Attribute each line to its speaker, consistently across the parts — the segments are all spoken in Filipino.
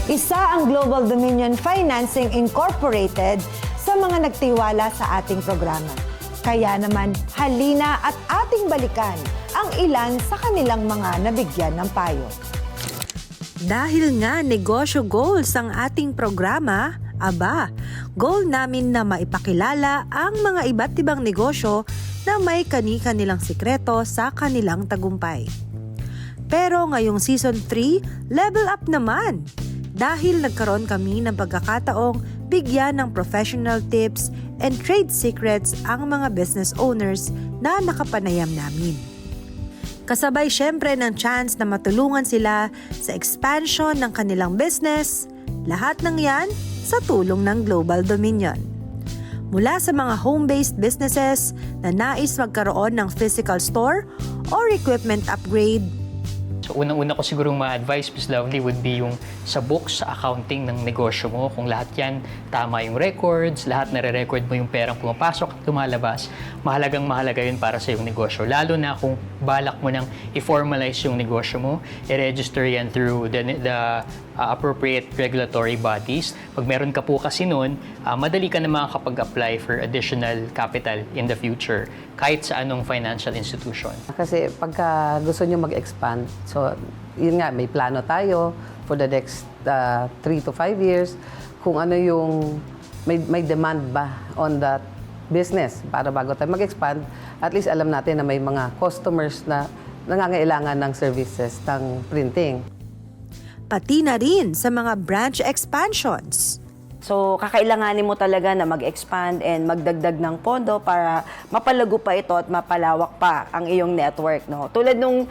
Speaker 1: Isa ang Global Dominion Financing Incorporated sa mga nagtiwala sa ating programa. Kaya naman, halina at ating balikan ang ilan sa kanilang mga nabigyan ng payo.
Speaker 2: Dahil nga negosyo goals ang ating programa, aba, goal namin na maipakilala ang mga iba't ibang negosyo na may kani-kanilang sikreto sa kanilang tagumpay. Pero ngayong Season 3, level up naman! Dahil nagkaroon kami ng pagkakataong bigyan ng professional tips and trade secrets ang mga business owners na nakapanayam namin. Kasabay syempre ng chance na matulungan sila sa expansion ng kanilang business, lahat ng yan sa tulong ng Global Dominion. Mula sa mga home-based businesses na nais magkaroon ng physical store or equipment upgrade.
Speaker 3: So, unang-una ko sigurong ma-advise, Miss Lovely, would be yung sa books, sa accounting ng negosyo mo. Kung lahat yan, tama yung records, lahat nare-record mo yung perang pumapasok at lumalabas, mahalagang-mahalaga yun para sa yung negosyo. Lalo na kung balak mo nang i-formalize yung negosyo mo, i-register yan through the appropriate regulatory bodies. Pag meron ka po kasi nun, madali ka na makakapag-apply for additional capital in the future, kahit sa anong financial institution.
Speaker 4: Kasi pagka gusto nyo mag-expand, so yun nga, may plano tayo for the next 3 to 5 years, kung ano yung may demand ba on that business para bago tayo mag-expand, at least alam natin na may mga customers na nangangailangan ng services ng printing.
Speaker 2: Pati na rin sa mga branch expansions.
Speaker 5: So, kakailanganin mo talaga na mag-expand and magdagdag ng pondo para mapalago pa ito at mapalawak pa ang iyong network, no? Tulad nung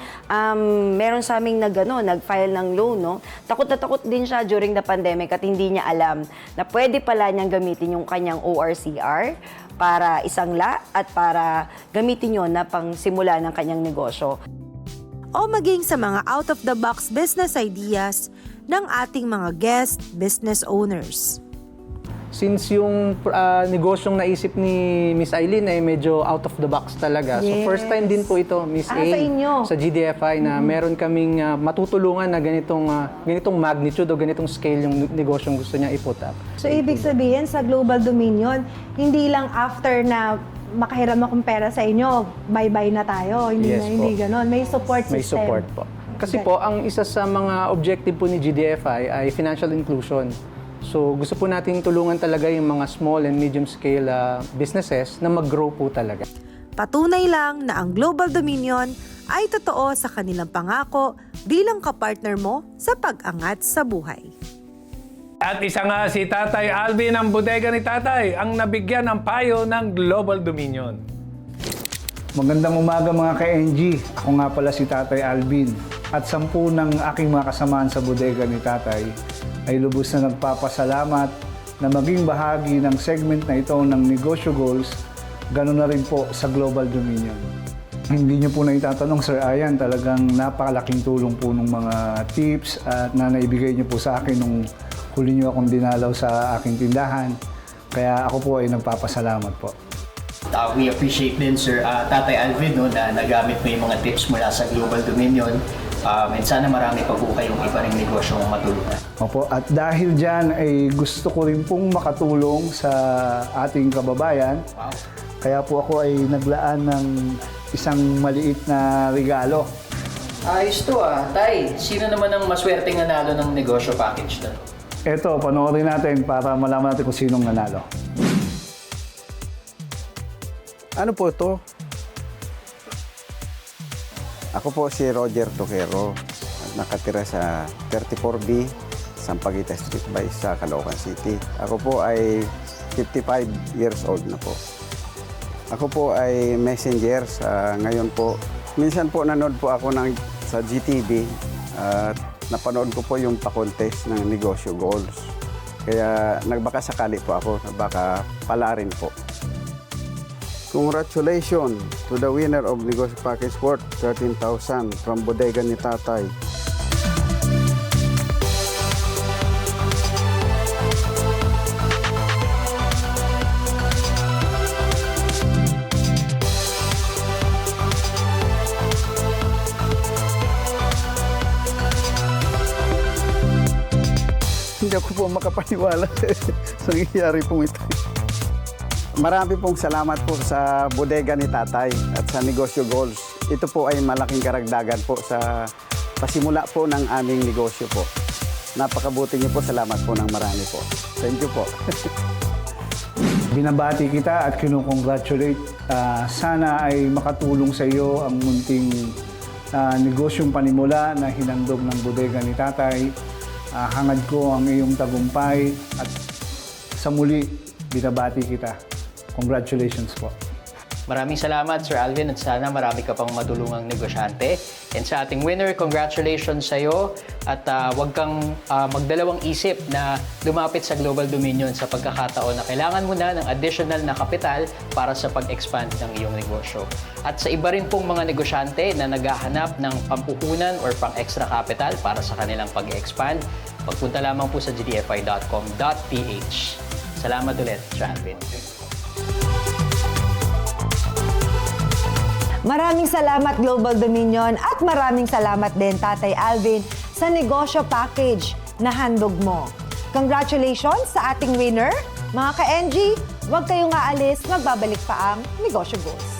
Speaker 5: meron sa aming nag-file ng loan, no? Takot na takot din siya during the pandemic at hindi niya alam na pwede pala niyang gamitin yung kanyang ORCR para isangla at para gamitin yun na pang simula ng kanyang negosyo.
Speaker 2: O maging sa mga out-of-the-box business ideas ng ating mga guest business owners.
Speaker 6: Since yung negosyong naisip ni Miss Eileen ay medyo out of the box talaga. So first time din po ito, Miss A,
Speaker 1: sa inyo.
Speaker 6: sa GDFI na meron kaming matutulungan na ganitong magnitude o ganitong scale yung negosyong gusto niya i-put up.
Speaker 1: So, ibig sabihin, sa Global Dominion, hindi lang after na makahiram akong pera sa inyo, bye-bye na tayo. Hindi
Speaker 6: Yes
Speaker 1: na, hindi
Speaker 6: po.
Speaker 1: ganon. May support system.
Speaker 6: May support po. Kasi po, ang isa sa mga objective po ni GDFI ay financial inclusion. So, gusto po natin tulungan talaga yung mga small and medium scale businesses na mag-grow po talaga.
Speaker 2: Patunay lang na ang Global Dominion ay totoo sa kanilang pangako bilang kapartner mo sa pag-angat sa buhay.
Speaker 7: At isa nga si Tatay Alvin ng bodega ni Tatay ang nabigyan ng payo ng Global Dominion.
Speaker 8: Magandang umaga mga ka-NG. Ako nga pala si Tatay Alvin. At 10 ng aking mga kasamahan sa bodega ni Tatay ay lubos na nagpapasalamat na maging bahagi ng segment na ito ng Negosyo Goals, ganoon na rin po sa Global Dominion. Hindi niyo po na itatanong, Sir Ayan, talagang napakalaking tulong po ng mga tips at na naibigay niyo po sa akin nung huli niyo akong dinalaw sa aking tindahan. Kaya ako po ay nagpapasalamat po.
Speaker 3: We appreciate din, Sir Tatay Alvin, no, na nagamit mo yung mga tips mula sa Global Dominion. And sana marami pa po kayong iba ring negosyong matulungan.
Speaker 8: Opo, at dahil dyan ay gusto ko rin pong makatulong sa ating kababayan.
Speaker 3: Wow.
Speaker 8: Kaya po ako ay naglaan ng isang maliit na regalo.
Speaker 3: Ayos to Tay, sino naman ang maswerteng nanalo ng negosyo package na to?
Speaker 8: Ito, panoorin natin para malaman natin kung sinong nanalo.
Speaker 9: Ano po ito? Ako po si Roger Toquero at nakatira sa 34B, Sampaguita Street by sa Caloocan City. Ako po ay 55 years old na po. Ako po ay messenger sa ngayon po. Minsan po nanood po ako sa GTV at napanood ko po yung pa-contest ng Negosyo Goals. Kaya nagbaka sakali po ako, baka pala rin po. Congratulations to the winner of Negosyo Package worth 13,000 from bodega ni Tatay. hindi ako po makapaniwala sa nangyayari pong ito. Marami pong salamat po sa bodega ni Tatay at sa Negosyo Goals. Ito po ay malaking karagdagan po sa pasimula po ng aming negosyo po. Napakabuti niyo po. Salamat po ng marami po. Thank you po.
Speaker 8: Binabati kita at kinukongratulate. Sana ay makatulong sa iyo ang munting negosyong panimula na hinandog ng bodega ni Tatay. Hangad ko ang iyong tagumpay at sa muli, binabati kita. Congratulations po.
Speaker 3: Maraming salamat, Sir Alvin, at sana marami ka pang matulungang negosyante. And sa ating winner, congratulations sa iyo. At huwag kang magdalawang isip na lumapit sa Global Dominion sa pagkakataon na kailangan mo na ng additional na kapital para sa pag-expand ng iyong negosyo. At sa iba rin pong mga negosyante na naghahanap ng pampuhunan or pang-extra capital para sa kanilang pag-expand, magpunta lamang po sa gdfi.com.ph. Salamat ulit, Sir Alvin.
Speaker 1: Maraming salamat Global Dominion at maraming salamat din Tatay Alvin sa negosyo package na handog mo. Congratulations sa ating winner. Mga ka-NG, huwag kayong aalis, magbabalik pa ang Negosyo Goals.